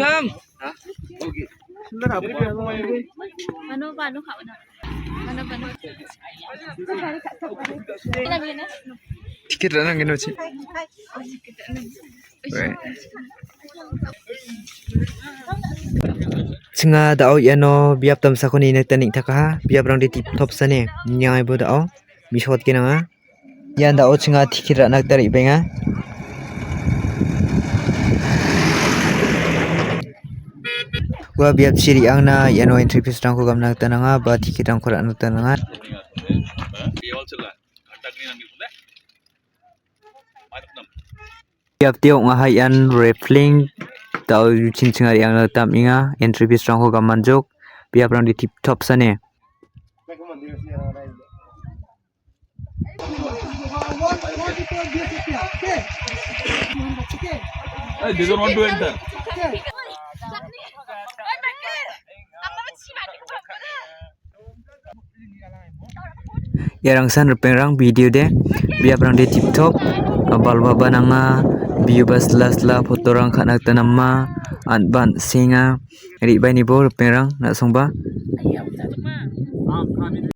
Ngam. Mano kau nak? Mano. Tiket nang gino chi. Singa dao yano biap tam sakoni nak tanik thaka biap rang di tip top sane nyai bo dao mi shot kinanga yan dao singa tiket nak tarik benga wa biap siri angna yano entry fees rang ko gamna tananga ba tiket rang ko ran tananga biap teo ngahai an refling tau cincing yang tam inga entry fees rang ko gaman jok biap rang di tip top sane They don't want to enter. Yarang san rang video de biap rang de tip top balwa bananga biu bas la foto rang khanak tanamma anban singa ri bai ni bo rang na songba